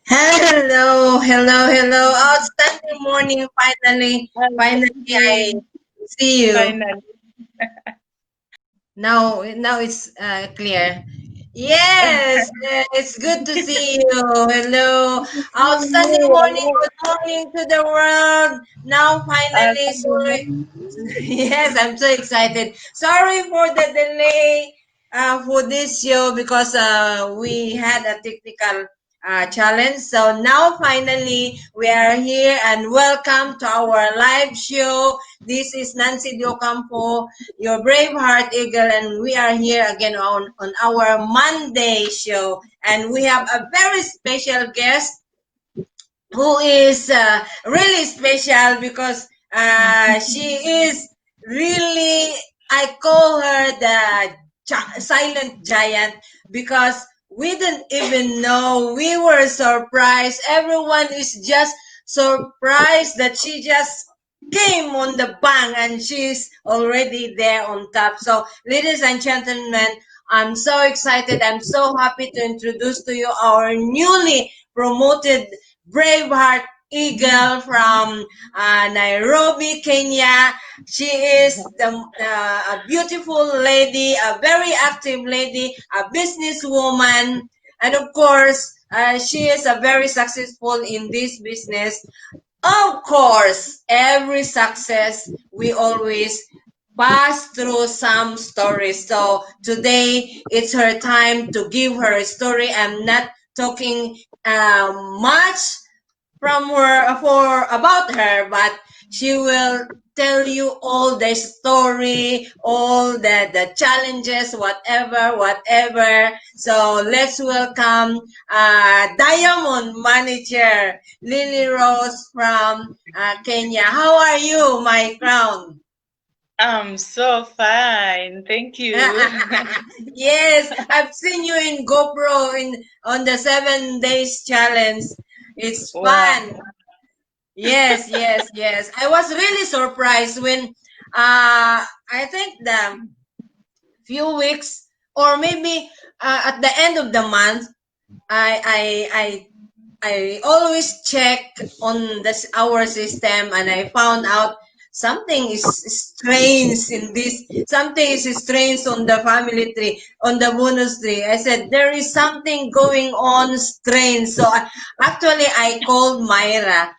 Hello, hello, hello. Outstanding morning. Finally, I Morning, see you. finally. Now it's clear. Yes, it's good to see you. Hello. Outstanding morning. Good morning to the world. Now, finally, sorry. Yes, I'm so excited. Sorry for the delay for this show because we had a technical challenge. So now finally we are here and welcome to our live show. This is Nancy Diocampo, your Braveheart Eagle, and we are here again on our Monday show. And we have a very special guest who is really special because she is really, I call her the silent giant because we didn't even know. We were surprised. Everyone is just surprised that she just came on the bang and she's already there on top. So, ladies and gentlemen, I'm so excited. I'm so happy to introduce to you our newly promoted Braveheart Eagle from Nairobi, Kenya. She is a beautiful lady, a very active lady, a businesswoman, and of course, she is a very successful in this business. Of course, every success we always pass through some stories. So today it's her time to give her story. I'm not talking much from her for about her, but she will tell you all the story, all the challenges, whatever. So let's welcome Diamond Manager Lily Rose from Kenya. How are you, my crown? I'm so fine. Thank you. Yes, I've seen you in GoPro in on the 7 days challenge. It's Wow. fun. Yes. I was really surprised when I think the few weeks or maybe at the end of the month I I I I always check on this our system and I found out something is strange in this, something is strange on the family tree, on the bonus tree. I said there is something going on strange. So actually I called Myra.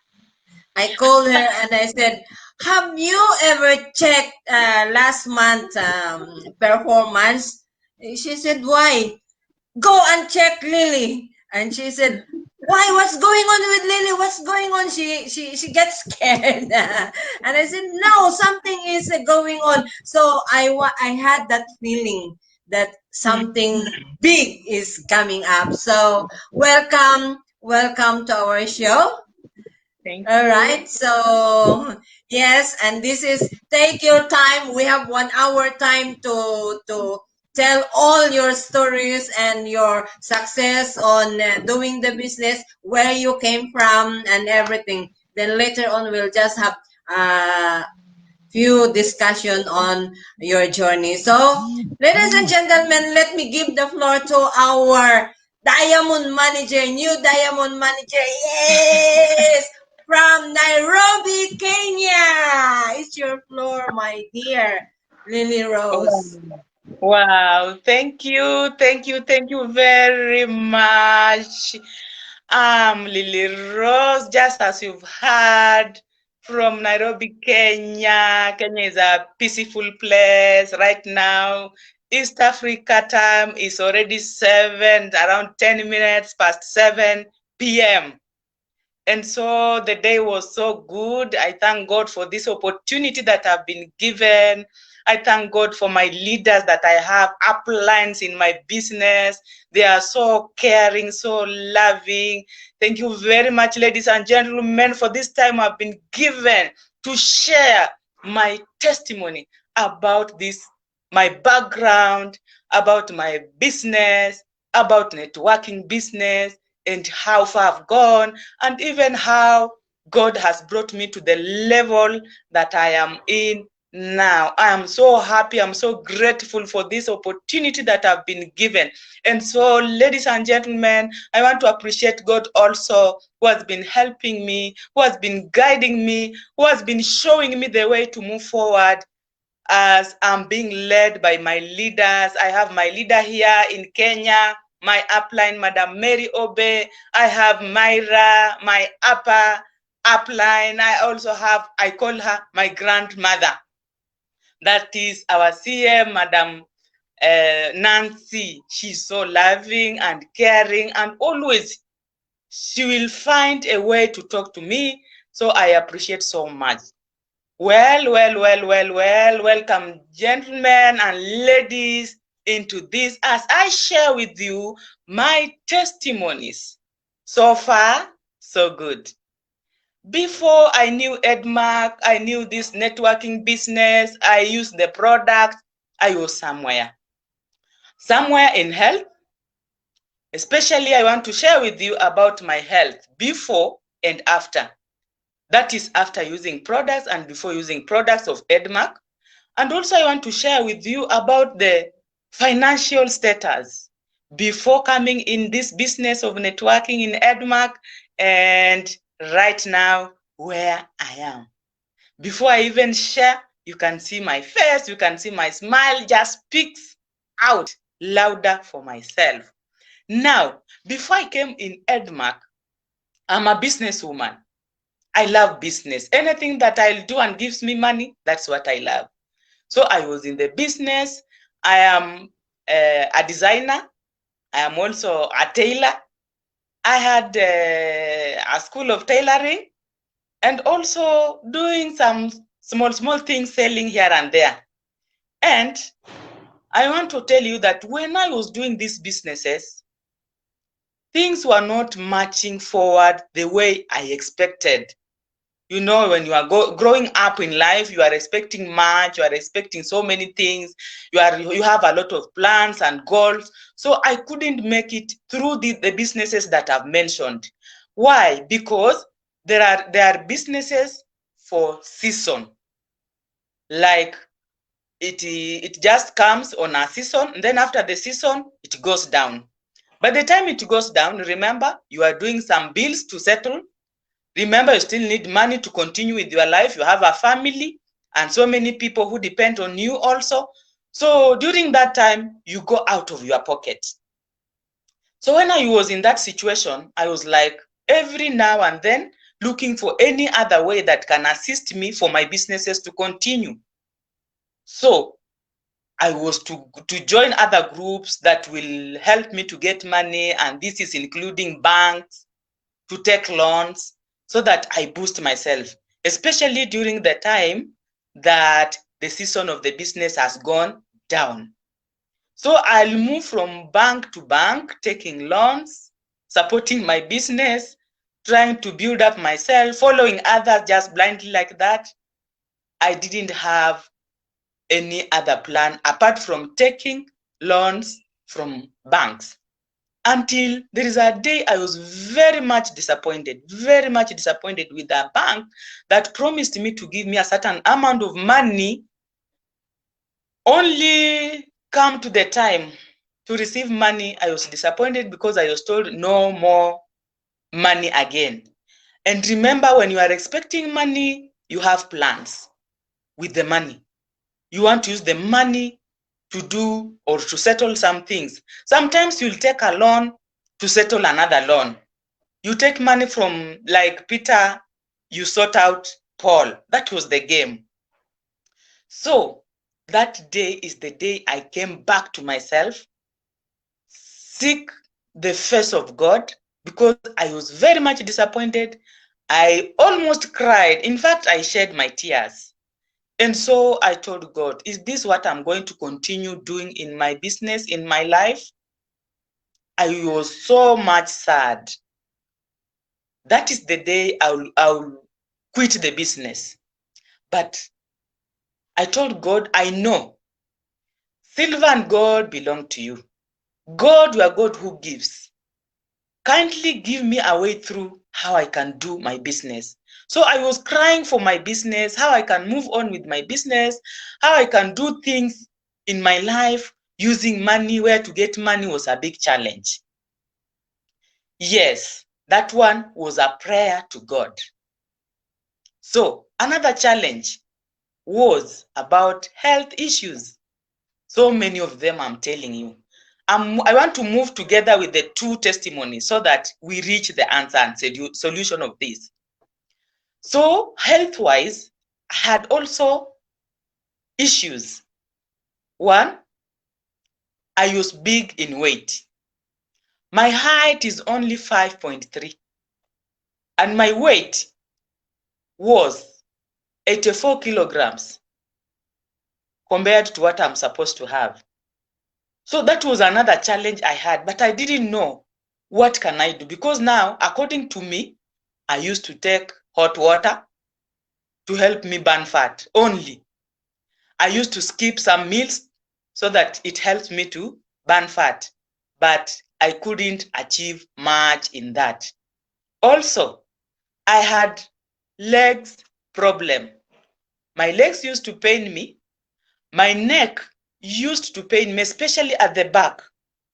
I called her and I said, have you ever checked last month performance? She said, why? Go and check Lily. And she said, why? What's going on with Lily? What's going on? She gets scared. And I said, no, something is going on. So I had that feeling that something big is coming up. So welcome to our show. Thank All you. right. So yes, and this is take your time. We have 1 hour time to tell all your stories and your success on doing the business, where you came from, and everything. Then later on, we'll just have a few discussion on your journey. So, ladies and gentlemen, let me give the floor to our diamond manager, new diamond manager. Yes, from Nairobi, Kenya. It's your floor, my dear Lily Rose. Wow. Thank you. Thank you. Thank you very much. Lily Rose, just as you've heard from Nairobi, Kenya. Kenya is a peaceful place right now. East Africa time is already 7, around 10 minutes past 7 p.m. And so the day was so good. I thank God for this opportunity that I've been given. I thank God for my leaders that I have uplines in my business. They are so caring, so loving. Thank you very much, ladies and gentlemen, for this time I've been given to share my testimony about this, my background, about my business, about networking business, and how far I've gone, and even how God has brought me to the level that I am in now. I am so happy. I'm so grateful for this opportunity that I've been given. And so, ladies and gentlemen, I want to appreciate God also, who has been helping me, who has been guiding me, who has been showing me the way to move forward as I'm being led by my leaders. I have my leader here in Kenya, my upline, Madam Mary Obe. I have Myra, my upline. I also have, I call her my grandmother. That is our CM, Madam Nancy. She's so loving and caring, and always she will find a way to talk to me. So I appreciate so much. Well, welcome, gentlemen and ladies, into this as I share with you my testimonies. So far, so good. Before I knew Edmark, I knew this networking business, I used the product, I was somewhere in health. Especially, I want to share with you about my health before and after. That is after using products and before using products of Edmark. And also I want to share with you about the financial status before coming in this business of networking in Edmark and right now where I am. Before I even share, you can see my face, you can see my smile just speaks out louder for myself. Now, before I came in Edmark, I'm a businesswoman. I love business. Anything that I'll do and gives me money, that's what I love. So I was in the business. I am a designer. I am also a tailor. I had a school of tailoring and also doing some small things, selling here and there. And I want to tell you that when I was doing these businesses, things were not marching forward the way I expected. You know, when you are growing up in life, you are expecting much, you are expecting so many things, you have a lot of plans and goals. So I couldn't make it through the businesses that I've mentioned. Why? Because there are businesses for season. Like it just comes on a season, and then after the season, it goes down. By the time it goes down, remember, you are doing some bills to settle. Remember, you still need money to continue with your life. You have a family and so many people who depend on you also. So during that time, you go out of your pocket. So when I was in that situation, I was like, every now and then, looking for any other way that can assist me for my businesses to continue. So I was to join other groups that will help me to get money, and this is including banks, to take loans, so that I boost myself, especially during the time that the season of the business has gone down. So I'll move from bank to bank, taking loans, supporting my business, trying to build up myself, following others just blindly like that. I didn't have any other plan apart from taking loans from banks. Until there is a day I was very much disappointed with a bank that promised me to give me a certain amount of money, only come to the time to receive money. I was disappointed because I was told no more money again. And remember, when you are expecting money, you have plans with the money. You want to use the money to do or to settle some things. Sometimes you'll take a loan to settle another loan. You take money from, like Peter, you sort out Paul. That was the game. So that day is the day I came back to myself, seek the face of God, because I was very much disappointed. I almost cried. In fact, I shed my tears. And so I told God, is this what I'm going to continue doing in my business, in my life? I was so much sad. That is the day I'll quit the business. But I told God, I know silver and gold belong to you. God, you are God who gives. Kindly give me a way through how I can do my business. So I was crying for my business, how I can move on with my business, how I can do things in my life using money. Where to get money was a big challenge. Yes, that one was a prayer to God. So another challenge was about health issues. So many of them, I'm telling you. I want to move together with the two testimonies so that we reach the answer and solution of this. So health-wise, I had also issues. One, I was big in weight. My height is only 5.3 and my weight was 84 kilograms compared to what I'm supposed to have. So that was another challenge I had, but I didn't know what can I do, because now, according to me, I used to take hot water to help me burn fat only. I used to skip some meals so that it helps me to burn fat, but I couldn't achieve much in that. Also, I had legs problem. My legs used to pain me. My neck used to pain me, especially at the back.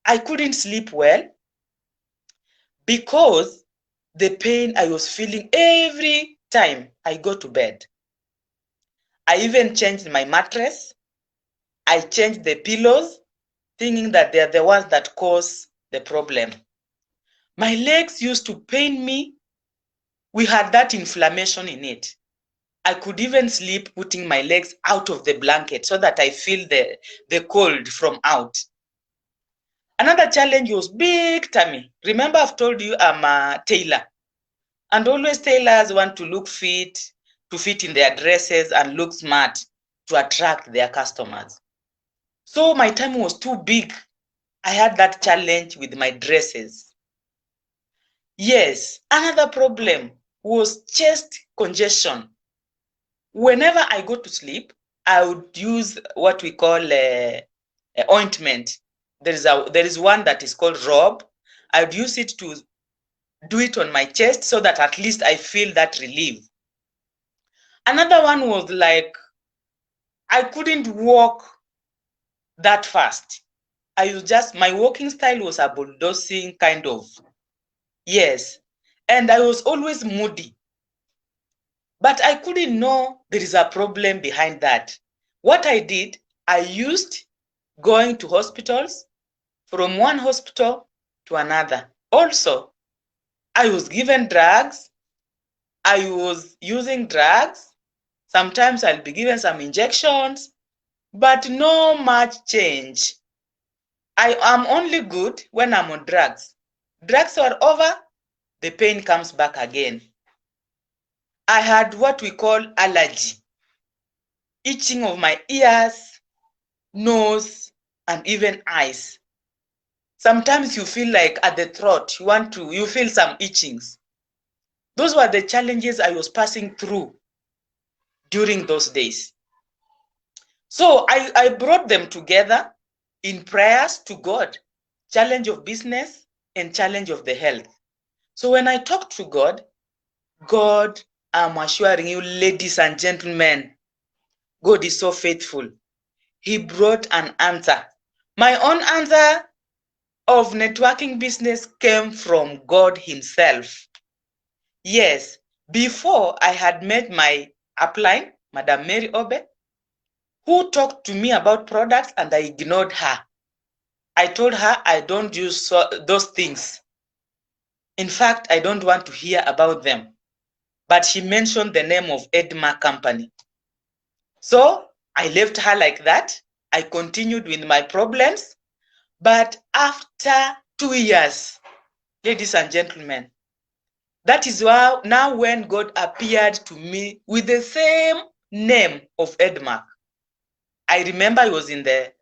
I couldn't sleep well because the pain I was feeling every time I go to bed. I even changed my mattress. I changed the pillows, thinking that they're the ones that cause the problem. My legs used to pain me. We had that inflammation in it. I could even sleep putting my legs out of the blanket so that I feel the cold from out. Another challenge was big tummy. Remember, I've told you I'm a tailor. And always tailors want to look fit, to fit in their dresses and look smart to attract their customers. So my tummy was too big. I had that challenge with my dresses. Yes, another problem was chest congestion. Whenever I go to sleep, I would use what we call ointment. There is one that is called rob. I would use it to do it on my chest so that at least I feel that relief. Another one was like I couldn't walk that fast. My walking style was a bulldozing kind of. Yes. And I was always moody. But I couldn't know there is a problem behind that. What I did, I used going to hospitals, from one hospital to another. Also, I was given drugs. I was using drugs. Sometimes I'll be given some injections, but no much change. I am only good when I'm on drugs. Drugs are over, the pain comes back again. I had what we call allergy, itching of my ears, nose, and even eyes. Sometimes you feel like at the throat, you feel some itchings. Those were the challenges I was passing through during those days. So I brought them together in prayers to God, challenge of business and challenge of the health. So when I talk to God, I'm assuring you, ladies and gentlemen, God is so faithful. He brought an answer. My own answer of networking business came from God himself. Yes, before I had met my upline, Madam Mary Obe, who talked to me about products and I ignored her. I told her I don't use those things. In fact, I don't want to hear about them. But she mentioned the name of Edma Company. So I left her like that. I continued with my problems. But after 2 years, ladies and gentlemen, that is why now when God appeared to me with the same name of Edmark. I remember I was in the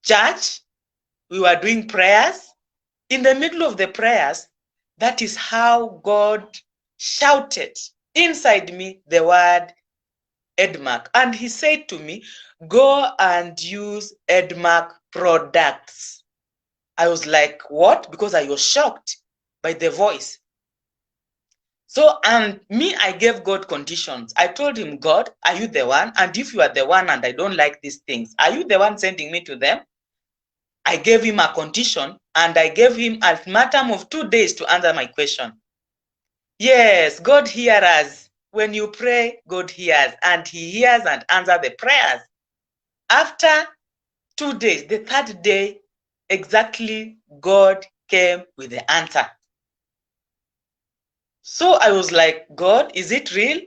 church. We were doing prayers. In the middle of the prayers, that is how God shouted inside me the word Edmark. And he said to me, go and use Edmark products. I was like, what? Because I was shocked by the voice. So, and me, I gave God conditions. I told him, God, are you the one? And if you are the one and I don't like these things, are you the one sending me to them? I gave him a condition and I gave him a ultimatum of 2 days to answer my question. Yes, God hears us. When you pray, God hears, and he hears and answers the prayers. After 2 days, the third day, exactly, God came with the answer. So I was like, God, is it real?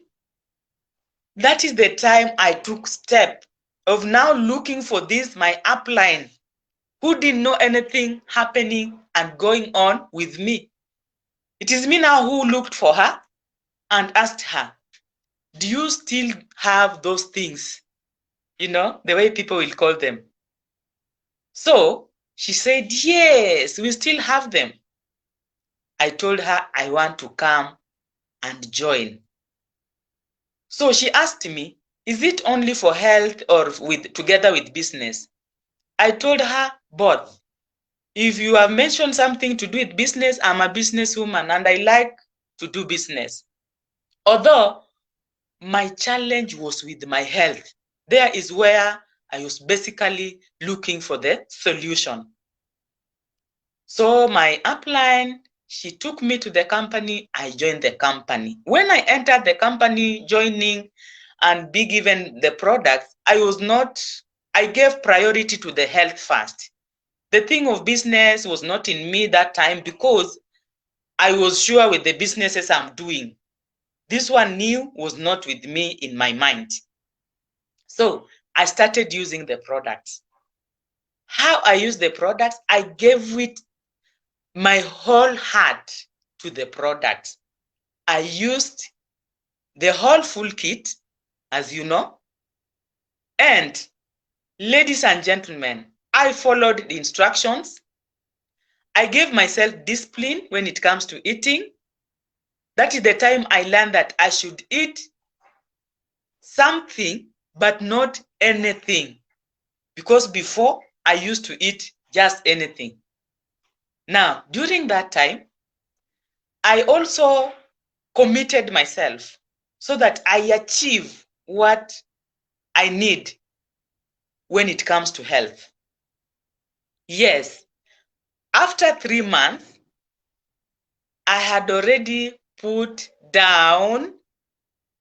That is the time I took step of now looking for this, my upline, who didn't know anything happening and going on with me. It is me now who looked for her and asked her, do you still have those things? You know, the way people will call them. So she said, yes, we still have them. I told her I want to come and join. So she asked me, is it only for health or with together with business? I told her both. If you have mentioned something to do with business, I'm a businesswoman and I like to do business. Although my challenge was with my health. There is where I was basically looking for the solution. So my upline, she took me to the company. I joined the company. When I entered the company, joining and be given the products, I gave priority to the health first. The thing of business was not in me that time because I was sure with the businesses I'm doing. This one new was not with me in my mind. So I started using the products. How I use the products, I gave it my whole heart to the product. I used the whole full kit, as you know. And ladies and gentlemen, I followed the instructions. I gave myself discipline when it comes to eating. That is the time I learned that I should eat something, but not anything. Because before, I used to eat just anything. Now, during that time, I also committed myself so that I achieve what I need when it comes to health. Yes, after 3 months, I had already put down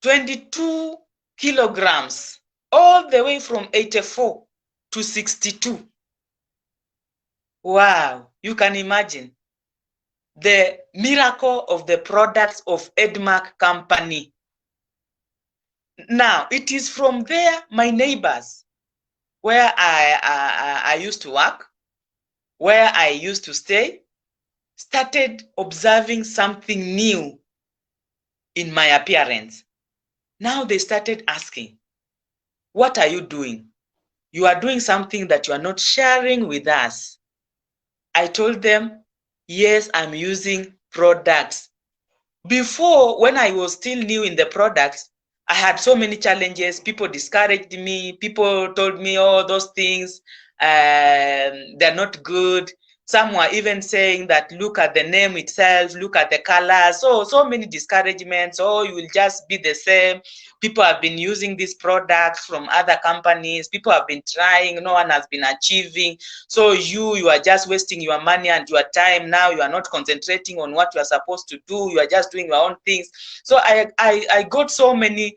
22 kilograms, all the way from 84 to 62. Wow, you can imagine the miracle of the products of Edmark Company. Now, it is from there, my neighbors, where I used to work, where I used to stay, started observing something new in my appearance. Now they started asking, what are you doing? You are doing something that you are not sharing with us. I told them, yes, I'm using products. Before, when I was still new in the products, I had so many challenges. People discouraged me. People told me, oh, those things, they're not good. Some were even saying that look at the name itself, look at the color. So many discouragements. Oh, you will just be the same. People have been using these products from other companies. People have been trying. No one has been achieving. So you are just wasting your money and your time. Now you are not concentrating on what you are supposed to do. You are just doing your own things. So I got so many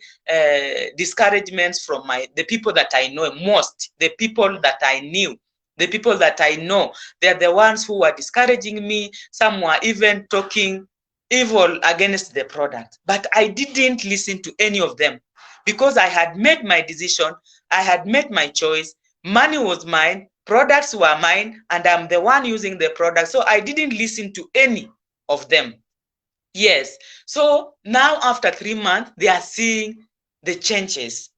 discouragements from the people that I know most, the people that I knew. The people that I know, they're the ones who were discouraging me. Some were even talking evil against the product. But I didn't listen to any of them because I had made my decision. I had made my choice. Money was mine. Products were mine. And I'm the one using the product. So I didn't listen to any of them. Yes. So now after 3 months, they are seeing the changes.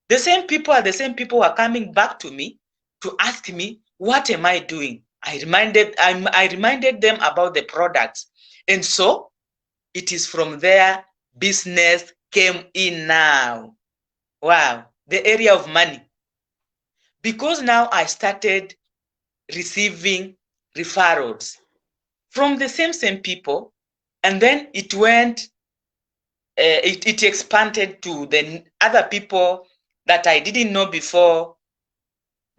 The same people are the same people who are coming back to me to ask me, what am I doing? I reminded them about the products. And so it is from there business came in now. Wow, the area of money. Because now I started receiving referrals from the same people, and then it went it expanded to the other people that I didn't know before.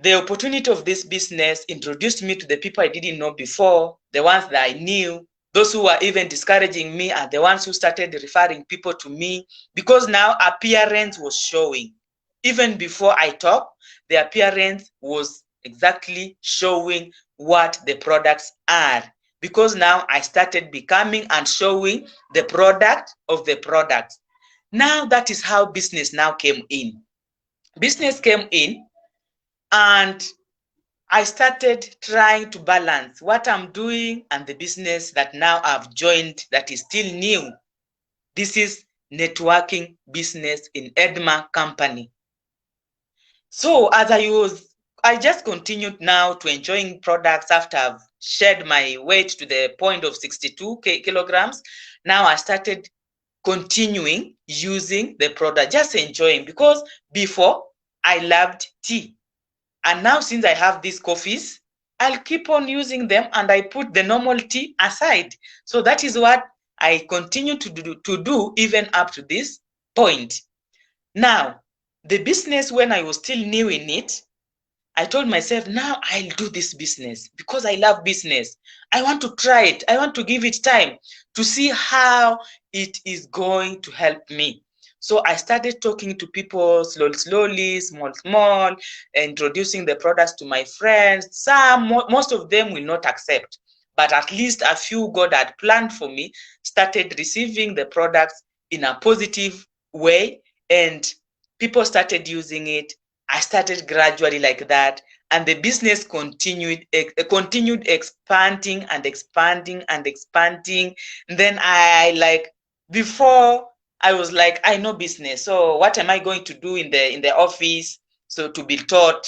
The opportunity of this business introduced me to the people I didn't know before, the ones that I knew. Those who were even discouraging me are the ones who started referring people to me, because now appearance was showing. Even before I talk, the appearance was exactly showing what the products are, because now I started becoming and showing the product of the products. Now that is how business now came in. Business came in, and I started trying to balance what I'm doing and the business that now I've joined that is still new. This is networking business in Edma company. So as I just continued now to enjoying products after I've shed my weight to the point of 62 kilograms. Now I started continuing using the product, just enjoying, because before I loved tea. And now since I have these coffees, I'll keep on using them, and I put the normal tea aside. So that is what I continue to do even up to this point. Now, the business, when I was still new in it, I told myself, now I'll do this business because I love business. I want to try it. I want to give it time to see how it is going to help me. So I started talking to people slowly, small, introducing the products to my friends. Most of them will not accept, but at least a few God had planned for me started receiving the products in a positive way, and people started using it. I started gradually like that, and the business continued expanding and expanding and expanding. And then before I was like, I know business, so what am I going to do in the office? So to be taught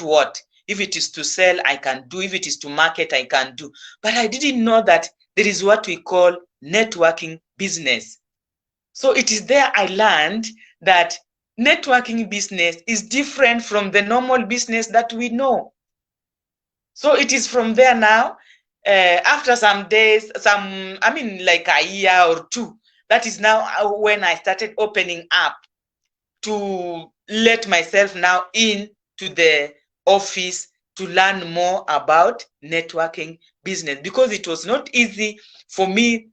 what? If it is to sell, I can do. If it is to market, I can do. But I didn't know that there is what we call networking business. So it is there I learned that networking business is different from the normal business that we know. So it is from there now, after some days, like a year or two, that is now when I started opening up to let myself now in to the office to learn more about networking business, because it was not easy for me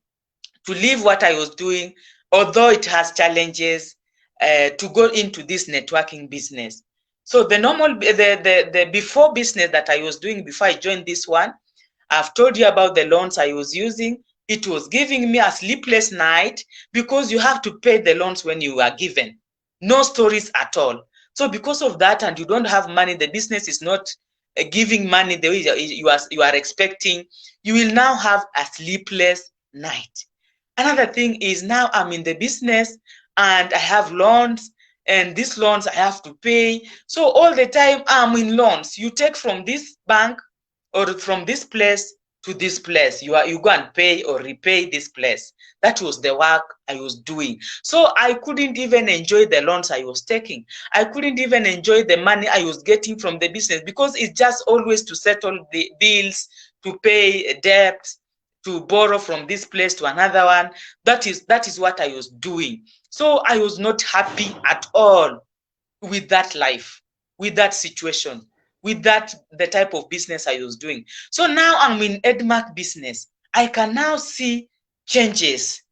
to leave what I was doing, although it has challenges, to go into this networking business. So the before business that I was doing before I joined this one, I've told you about the loans I was using. It was giving me a sleepless night because you have to pay the loans when you are given. No stories at all. So because of that, and you don't have money, the business is not giving money the way you are expecting, you will now have a sleepless night. Another thing is, now I'm in the business and I have loans, and these loans I have to pay. So all the time I'm in loans. You take from this bank or from this place to this place. You go and pay or repay this place. That was the work I was doing. So I couldn't even enjoy the loans I was taking. I couldn't even enjoy the money I was getting from the business, because it's just always to settle the bills, to pay debts, to borrow from this place to another one. That is what I was doing. So I was not happy at all with that life, with that situation, with the type of business I was doing. So now I'm in Edmark business. I can now see changes.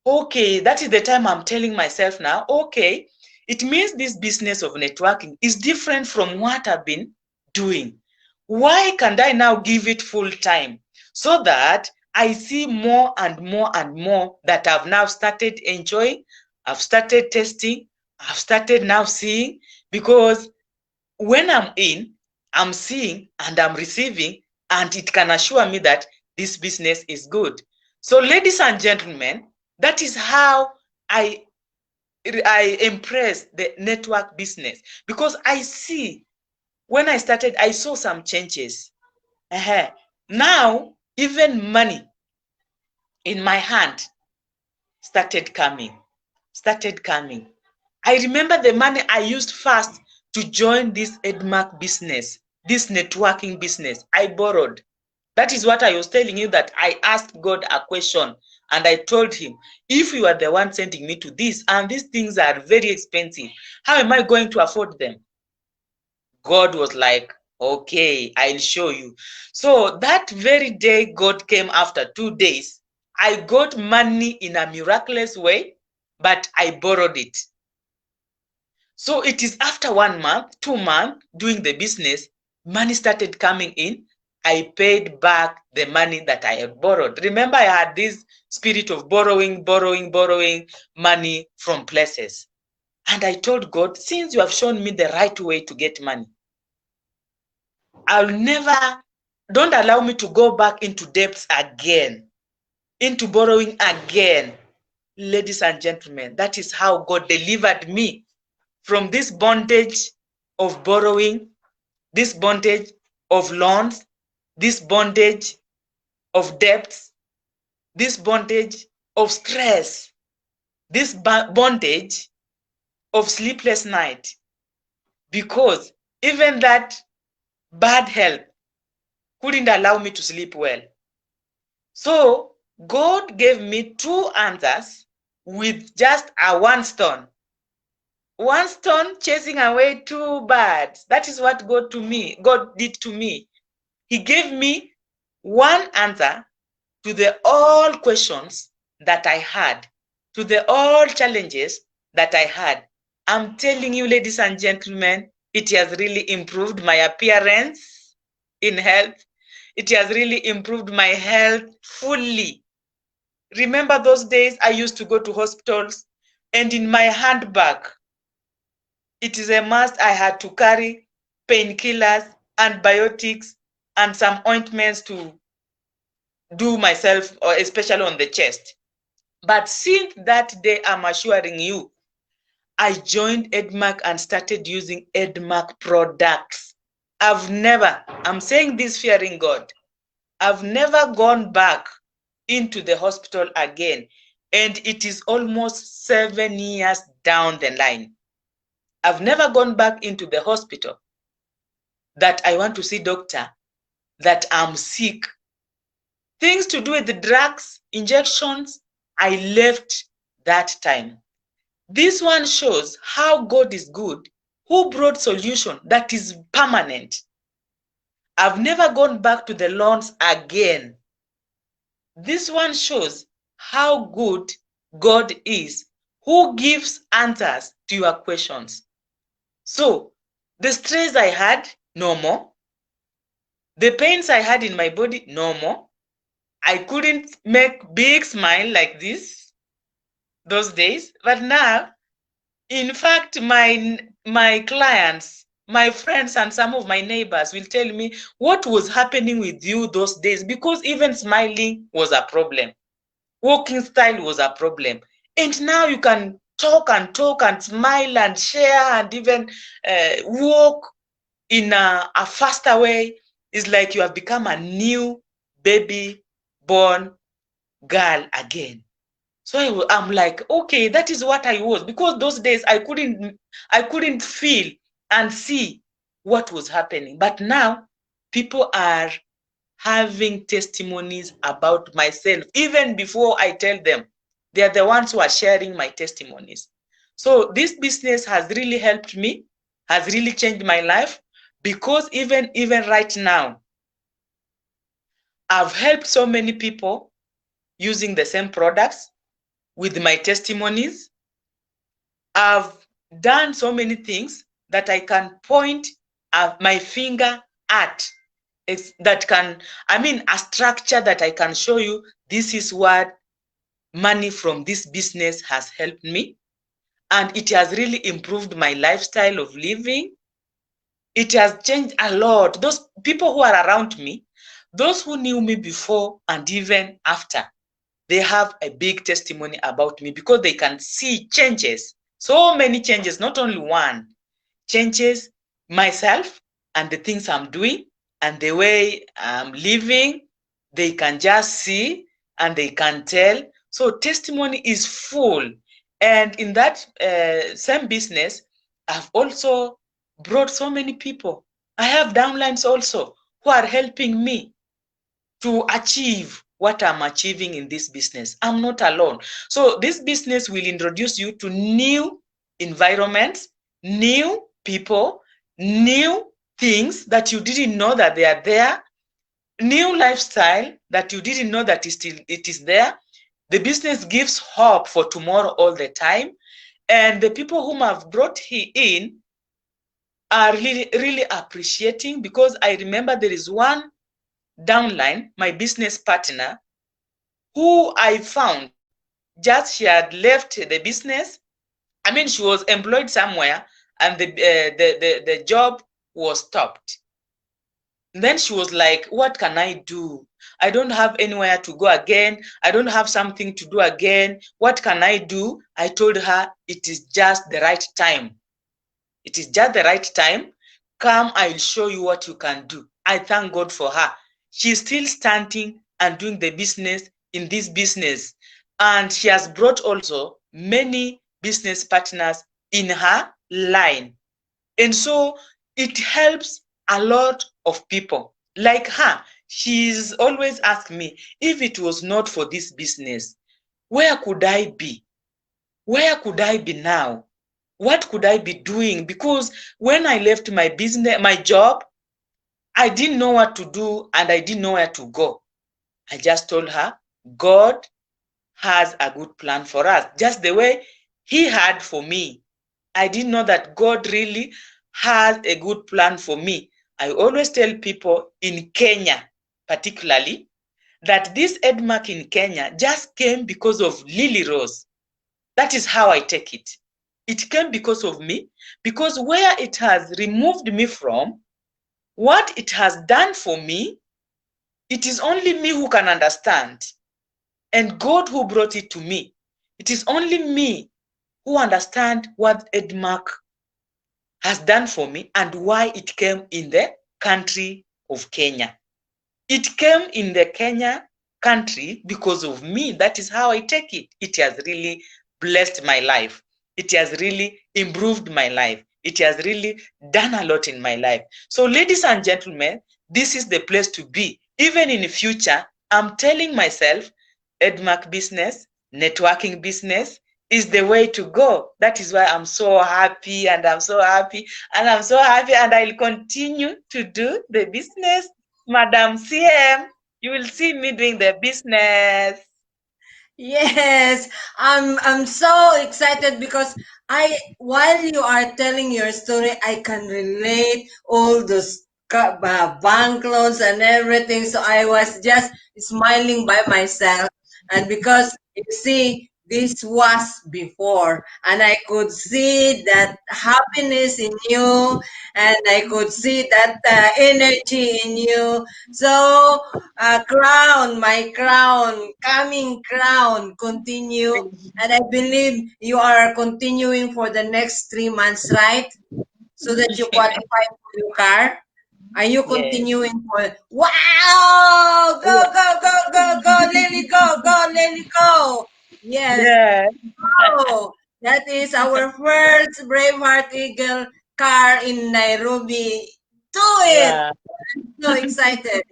Okay, that is the time I'm telling myself now, okay, it means this business of networking is different from what I've been doing. Why can't I now give it full time so that I see more and more and more that I've now started enjoying, I've started testing, I've started now seeing, because when I'm in, I'm seeing and I'm receiving, and it can assure me that this business is good. So ladies and gentlemen, that is how I embrace the network business, because I see, when I started, I saw some changes. Now, even money in my hand started coming. I remember the money I used first to join this Edmark business, this networking business. I borrowed. That is what I was telling you, that I asked God a question And I told him, if you are the one sending me to this, and these things are very expensive, how am I going to afford them? God was like, okay, I'll show you. So that very day, God came after 2 days. I got money in a miraculous way, but I borrowed it. So it is after 1 month, 2 months doing the business, money started coming in. I paid back the money that I had borrowed. Remember, I had this spirit of borrowing money from places. And I told God, since you have shown me the right way to get money, I'll never, don't allow me to go back into debts again, into borrowing again. Ladies and gentlemen, that is how God delivered me from this bondage of borrowing, this bondage of loans, this bondage of debts, this bondage of stress, this bondage of sleepless night. Because even that bad health couldn't allow me to sleep well. So God gave me 2 answers with just a one stone. One stone chasing away 2 birds. That is what God did to me. He gave me one answer to the all questions that I had, to the all challenges that I had. I'm telling you, ladies and gentlemen, it has really improved my appearance in health. It has really improved my health fully. Remember those days I used to go to hospitals, and in my handbag, it is a must I had to carry painkillers, antibiotics, and some ointments to do myself, or especially on the chest. But since that day, I'm assuring you, I joined Edmark and started using Edmark products. I'm saying this fearing God, I've never gone back into the hospital again. And it is almost 7 years down the line. I've never gone back into the hospital that I want to see doctor, that I'm sick. Things to do with the drugs, injections, I left that time. This one shows how God is good, who brought solution that is permanent. I've never gone back to the loans again. This one shows how good God is, who gives answers to your questions. So, the stress I had, no more. The pains I had in my body, no more. I couldn't make big smile like this those days. But now, in fact, my clients, my friends, and some of my neighbors will tell me what was happening with you those days, because even smiling was a problem. Walking style was a problem. And now you can talk and smile and share and even walk in a faster way. It's like you have become a new baby born girl again. So I'm like, okay, that is what I was, because those days I couldn't feel and see what was happening. But now people are having testimonies about myself. Even before I tell them, they are the ones who are sharing my testimonies. So this business has really helped me, has really changed my life, because even right now, I've helped so many people using the same products with my testimonies. I've done so many things that I can point my finger at. A structure that I can show you, this is what money from this business has helped me. And it has really improved my lifestyle of living. It has changed a lot. Those people who are around me, those who knew me before and even after, they have a big testimony about me, because they can see changes, so many changes, not only one, changes myself and the things I'm doing and the way I'm living. They can just see and they can tell. So testimony is full. And in that same business, I've also brought so many people. I have downlines also who are helping me to achieve what I'm achieving in this business. I'm not alone. So this business will introduce you to new environments, new people, new things that you didn't know that they are there, new lifestyle that you didn't know that it is there. The business gives hope for tomorrow all the time. And the people whom I've brought here in are really, really appreciating, because I remember there is one downline, my business partner, who I found just she had left the business. I mean, she was employed somewhere and the job was stopped. Then she was like, what can I do? I don't have anywhere to go again. I don't have something to do again. What can I do? I told her, it is just the right time. It is just the right time. Come, I'll show you what you can do. I thank God for her. She's still standing and doing the business in this business. And she has brought also many business partners in her line. And so it helps a lot of people. Like her, she's always asked me, if it was not for this business, where could I be? Where could I be now? What could I be doing? Because when I left my business, my job, I didn't know what to do and I didn't know where to go. I just told her, God has a good plan for us, just the way He had for me. I didn't know that God really has a good plan for me. I always tell people in Kenya, particularly, that this Edmark in Kenya just came because of Lily Rose. That is how I take it. It came because of me, because where it has removed me from, what it has done for me, it is only me who can understand. And God who brought it to me. It is only me who understand what Edmark has done for me and why it came in the country of Kenya. It came in the Kenya country because of me. That is how I take it. It has really blessed my life. It has really improved my life. It has really done a lot in my life. So, ladies and gentlemen, this is the place to be. Even in the future, I'm telling myself, Edmark business, networking business is the way to go. That is why I'm so happy and I'm so happy and I'm so happy, and I'll continue to do the business. Madam CM, you will see me doing the business. Yes, I'm so excited because I while you are telling your story, I can relate all those bank loans and everything. So I was just smiling by myself, and because you see, this was before, and I could see that happiness in you, and I could see that energy in you. So crown, my crown, coming crown, continue. And I believe you are continuing for the next 3 months, right? So that you qualify for your car. Are you Yes. continuing for? Wow! Go, go, go, go, go, Lily, go, go, Lily, go. Yes. Yeah. Oh, that is our first Braveheart Eagle car in Nairobi. Do it! Wow. So excited.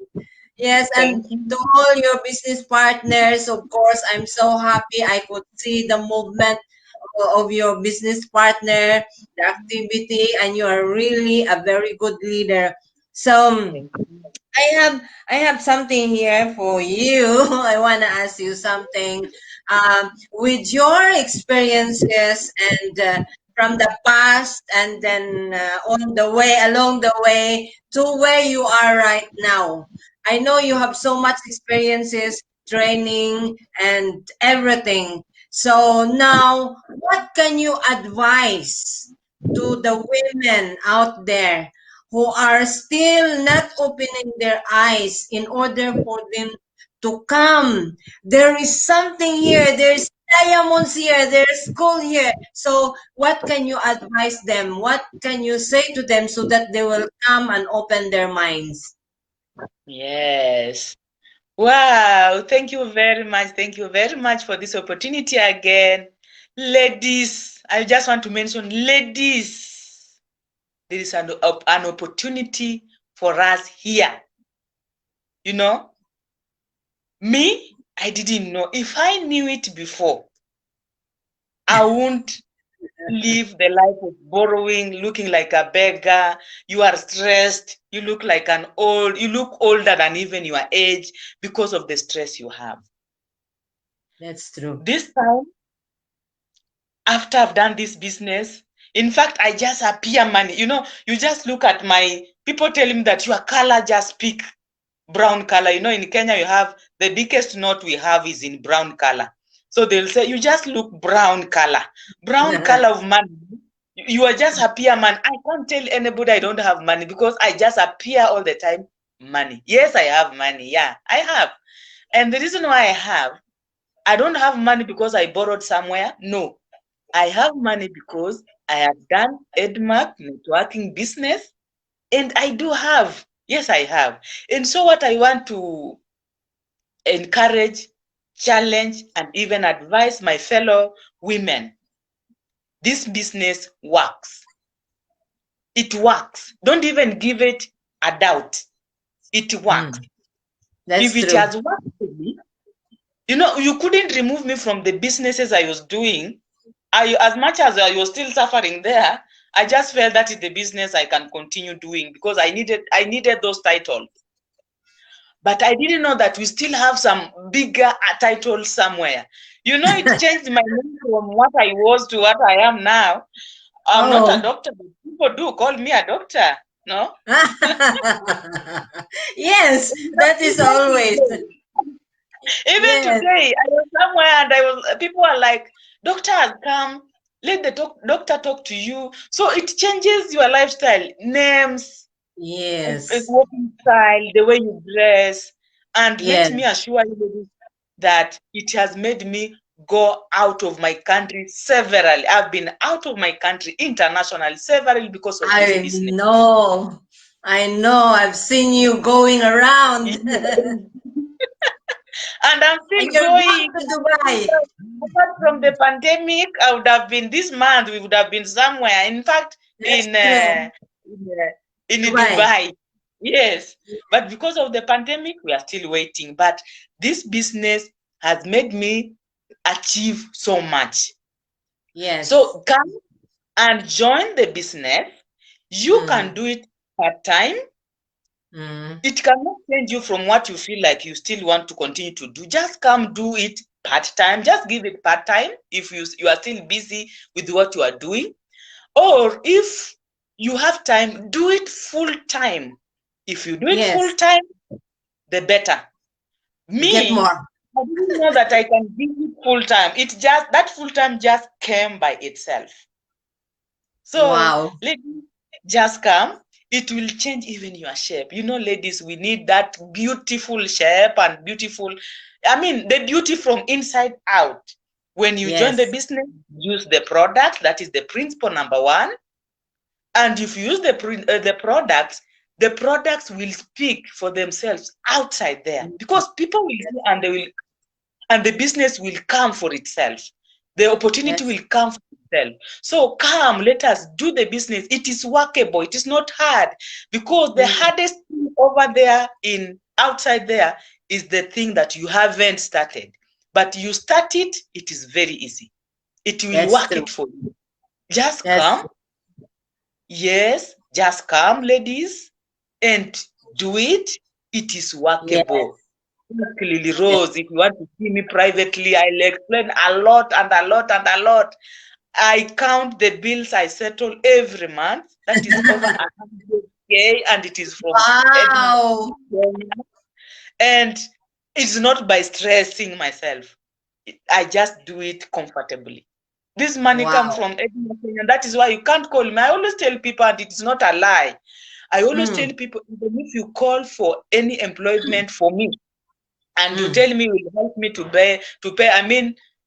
Yes, and Thank you. to all your business partners, of course, I'm so happy I could see the movement of your business partner, the activity, and you are really a very good leader. So, Thank you. I have something here for you. I want to ask you something. With your experiences and from the past, and then on the way, along the way to where you are right now. I know you have so much experiences, training, and everything. So now, what can you advise to the women out there who are still not opening their eyes in order for them to come? There is something here, there's diamonds here, there's gold here. So what can you advise them? What can you say to them so that they will come and open their minds? Yes. Wow. Thank you very much. Thank you very much for this opportunity again. Ladies, I just want to mention, ladies, there is an opportunity for us here. You know, Me, I didn't know. If I knew it before, I won't live the life of borrowing, looking like a beggar. You are stressed. You look like you look older than even your age because of the stress you have. That's true. This time, after I've done this business, in fact, I just appear money. You just look at people tell me that your color just speak brown color. In Kenya, you have the biggest note we have is in brown color. So they'll say, you just look brown color of money. You are just appear man. I can't tell anybody I don't have money because I just appear all the time money. Yes, I have money. Yeah, I have. And the reason why I don't have money because I borrowed somewhere. No, I have money because I have done Edmark networking business, and I do have. Yes, I have. And so what I want to encourage, challenge, and even advise my fellow women, this business works. It works. Don't even give it a doubt. It works. If That's it true. has worked for me, you couldn't remove me from the businesses I was doing. As much as I was still suffering there, I just felt that is the business I can continue doing because I needed those titles. But I didn't know that we still have some bigger titles somewhere. It changed my name from what I was to what I am now. I'm not a Oh. doctor, but people do call me a doctor. No? Yes, that is Even always. today, even Yes, today, I was somewhere and people are like, doctor has come, let the doctor talk to you. So it changes your lifestyle, names, yes, walking style, the way you dress. And let yes. me assure you ladies that it has made me go out of my country severally. I've been out of my country internationally severally because of this I business. know. I know. I've seen you going around. And And I'm still you're going. going to Dubai. Apart from the pandemic, I would have been this month. We would have been somewhere. In fact, That's true. in Dubai. Dubai. Yes, but because of the pandemic, we are still waiting. But this business has made me achieve so much. Yes. So come and join the business. You can Mm, do it part time. mm. It cannot change you from what you feel like you still want to continue to do. Just come do it part time. Just give it part time if you are still busy with what you are doing. Or if you have time, do it full time. If you do it full Yes. time, the better. You get Me, more. I didn't know that I can give it full time. That full time just came by itself. So, Wow. ladies, just come. It will change even your shape. Ladies, we need that beautiful shape and the beauty from inside out. When you join the Yes. business, use the product. That is the principle number one. And if you use the products will speak for themselves outside there because people will see and the business will come for itself. The opportunity That's will come for itself. So come, let us do the business. It is workable. It is not hard because the mm, hardest thing over there in outside there is the thing that you haven't started. But you start it, it is very easy. It will that's work true. it for you. Just That's come. true. Yes, just come, ladies, and do it. It is Yes. workable. Lily Yes. Rose, if you want to see me privately, I'll explain a lot and a lot and a lot. I count the bills I settle every month. That is over 100K, and it is from Edmund. Wow. And it's not by stressing myself. I just do it comfortably. This money comes Wow. from Edmund, and that is why you can't call me. I always tell people, and it is not a lie. I always tell Mm, people, even if you call for any employment for me, and you mm, tell me you will help me to pay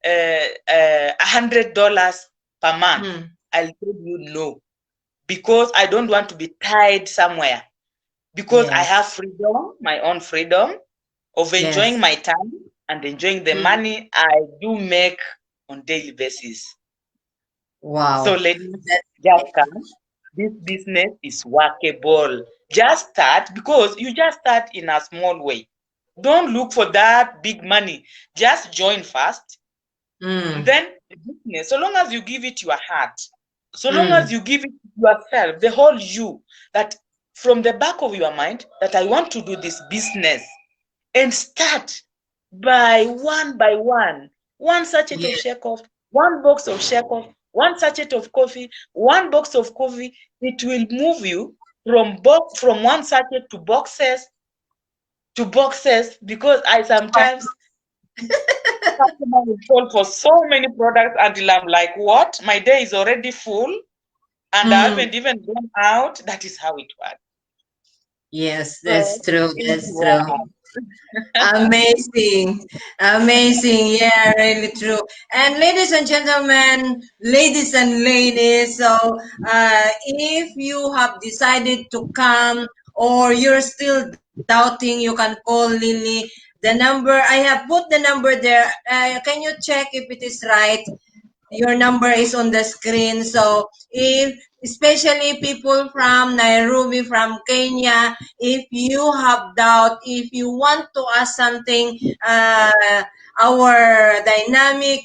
$100 per month, mm. I'll tell you no because I don't want to be tied somewhere because I have Yes. freedom, my own freedom of enjoying Yes. my time and enjoying the Mm. money I do make on daily basis. So Wow. ladies, That's just great. come. This business is workable. Just start because you just start in a small way. Don't look for that big money. Just join first. Mm. Then business, so long as you give it your heart, so long as Mm. you give it yourself, the whole you, that from the back of your mind, that I want to do this business, and start by one sachet of Yeah. shake off, one box of shake off, one sachet of coffee, one box of coffee. It will move you from one sachet to boxes, because I sometimes customer will call for so many products until I'm like, what? My day is already full and I Mm. haven't even gone out. That is how it works. Yes, So that's true. it That's true. works. Amazing. Amazing. Yeah, really true. And ladies and ladies, so if you have decided to come or you're still doubting, you can call Lily. The number, I have put the number there. Can you check if it is right? Your number is on the screen. So if especially people from Nairobi, from Kenya, if you have doubt, if you want to ask something, our dynamic,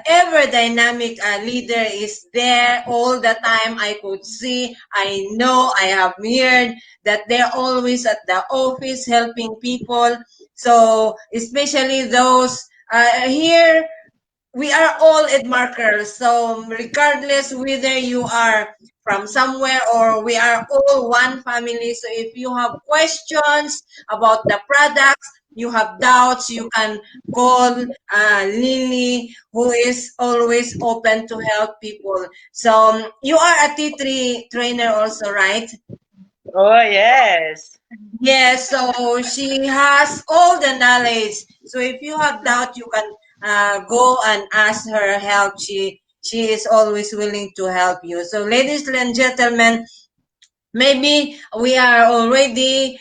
ever dynamic leader is there all the time. I could see, I know, I have heard that they're always at the office helping people. So especially those here, we are all markers. So regardless whether you are from somewhere or we are all one family. So if you have questions about the products, you have doubts, you can call Lily, who is always open to help people. So you are a T3 trainer also, right? Oh, yes. Yes, so she has all the knowledge. So if you have doubt, you can go and ask her help. She is always willing to help you. So ladies and gentlemen, maybe we are already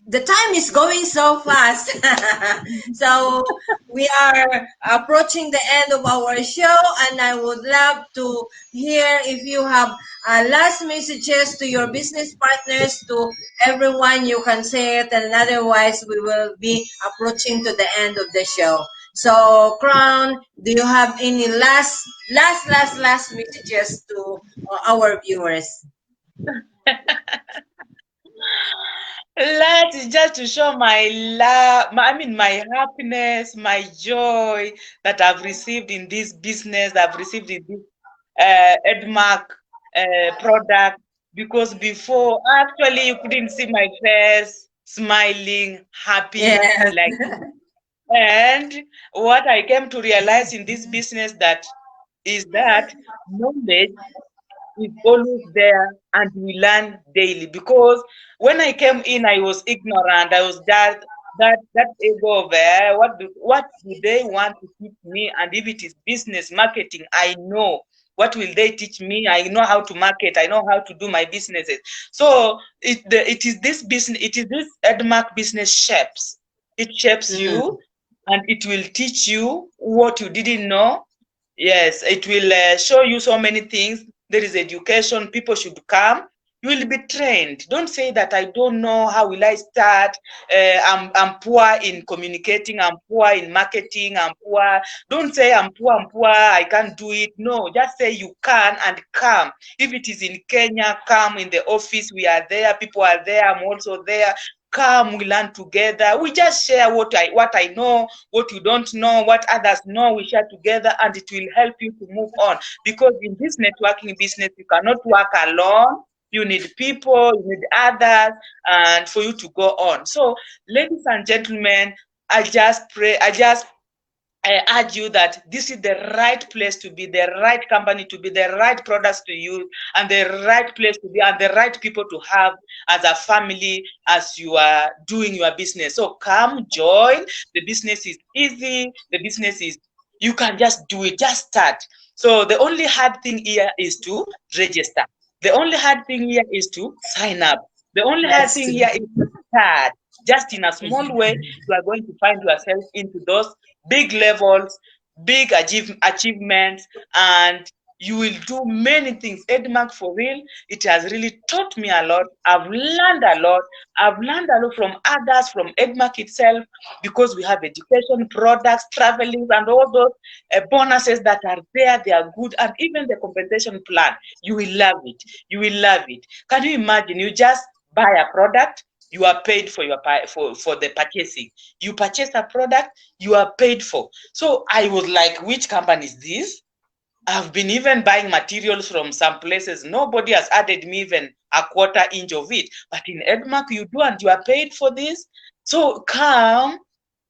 the time is going so fast. So we are approaching the end of our show, and I would love to hear if you have last messages to your business partners, to everyone. You can say it, and otherwise we will be approaching to the end of the show. So Crown, do you have any last messages to our viewers? That is just to show my love, I mean, my happiness, my joy that I've received in this business, I've received in this Edmark product. Because before, actually, you couldn't see my face smiling, happy, Yes. like. And what I came to realize in this business that is that knowledge is always there and we learn daily. Because when I came in, I was ignorant. I was that ego of what do they want to teach me? And if it is business marketing, I know what will they teach me. I know how to market. I know how to do my businesses. So it is this business. It is this Edmark business shapes. It shapes Mm, you, and it will teach you what you didn't know. Yes, it will show you so many things. There is education. People should come. You will be trained. Don't say that I don't know. How will I start? I'm poor in communicating. I'm poor in marketing. I'm poor. Don't say I'm poor. I'm poor. I can't do it. No, just say you can and come. If it is in Kenya, come in the office. We are there. People are there. I'm also there. Come, we learn together. We just share what I know, what you don't know, what others know. We share together, and it will help you to move on. Because in this networking business, you cannot work alone. You need people, you need others, and for you to go on. So, ladies and gentlemen, I urge you that this is the right place to be, the right company to be, the right products to use, and the right place to be, and the right people to have as a family as you are doing your business. So come join. The business is easy. The business is, you can just do it, just start. So the only hard thing here is to register. The only hard thing here is to sign up. The only hard that's thing true. here is to start. Just in a small way, you are going to find yourself into those big levels, big achievements, and you will do many things. Edmark, for real, it has really taught me a lot. I've learned a lot. I've learned a lot from others, from Edmark itself, because we have education, products, traveling, and all those bonuses that are there. They are good, and even the compensation plan. You will love it. You will love it. Can you imagine? You just buy a product, you are paid for for the purchasing. You purchase a product, you are paid for. So I was like, which company is this? I've been even buying materials from some places. Nobody has added me even a quarter inch of it. But in Edmark, you do, and you are paid for this. So come,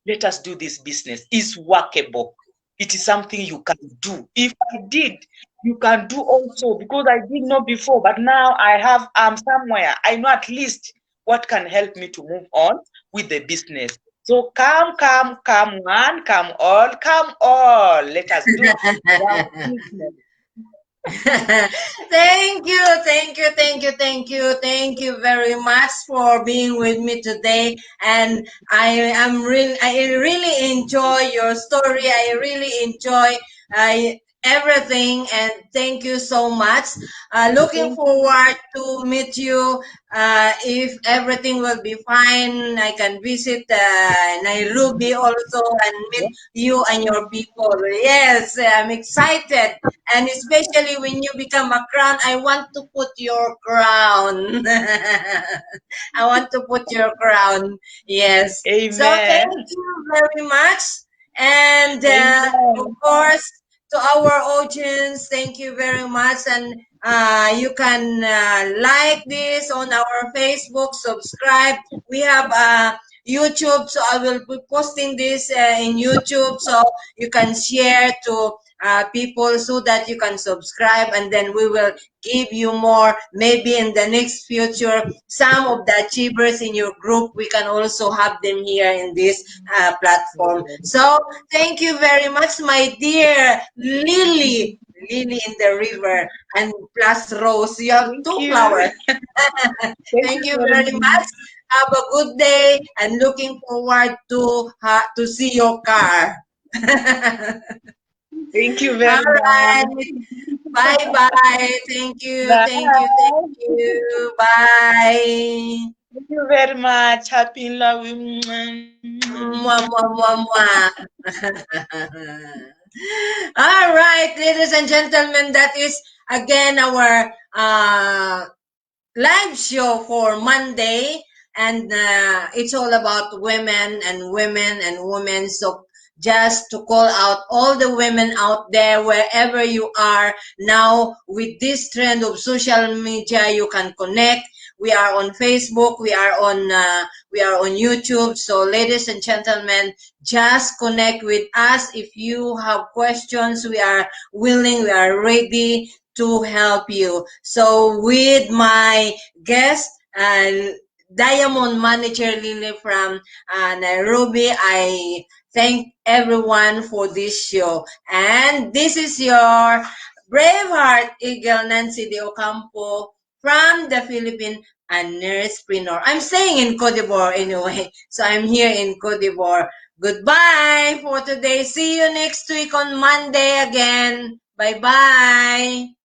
let us do this business. It's workable. It is something you can do. If I did, you can do also, because I did not before, but now I have somewhere. I know at least what can help me to move on with the business. So come, come, come one, come all, come all. Let us do that business. Thank you, thank you, thank you, thank you, thank you very much for being with me today. And I really enjoy your story. I really enjoy everything. And thank you so much. Looking Thank you. forward to meet you. If everything will be fine, I can visit Nairobi also and meet you and your people. Yes, I'm excited. And especially when you become a crown, I want to put your crown. I want to put your crown. Yes. So thank Amen. you very much. And of Amen. course, to our audience, thank you very much. And you can like this on our Facebook, subscribe. We have YouTube, so I will be posting this in YouTube, so you can share to people so that you can subscribe, and then we will give you more. Maybe in the next future, some of the achievers in your group, we can also have them here in this platform. So thank you very much, my dear Lily. Lily in the river and plus rose. You have Thank two you. flowers. Thank Thank you you very very much. much. Have a good day and looking forward to see your car. Thank you All very much. right. Bye bye. Thank you. Thank you. Thank Bye. you. Bye. Thank you very much. Happy love. Mwah, mwah, mwah, mwah. All right, ladies and gentlemen, that is again our live show for Monday, and it's all about women and women and women. So just to call out all the women out there, wherever you are now, with this trend of social media, you can connect. We are on Facebook. We are on YouTube. So, ladies and gentlemen, just connect with us. If you have questions, we are willing. We are ready to help you. So with my guest, Diamond Manager Lily from Nairobi, I thank everyone for this show. And this is your Braveheart Eagle Nancy De Ocampo from the Philippines, a nursepreneur. I'm staying in Cote d'Ivoire anyway, so I'm here in Cote d'Ivoire. Goodbye for today. See you next week on Monday again. Bye bye.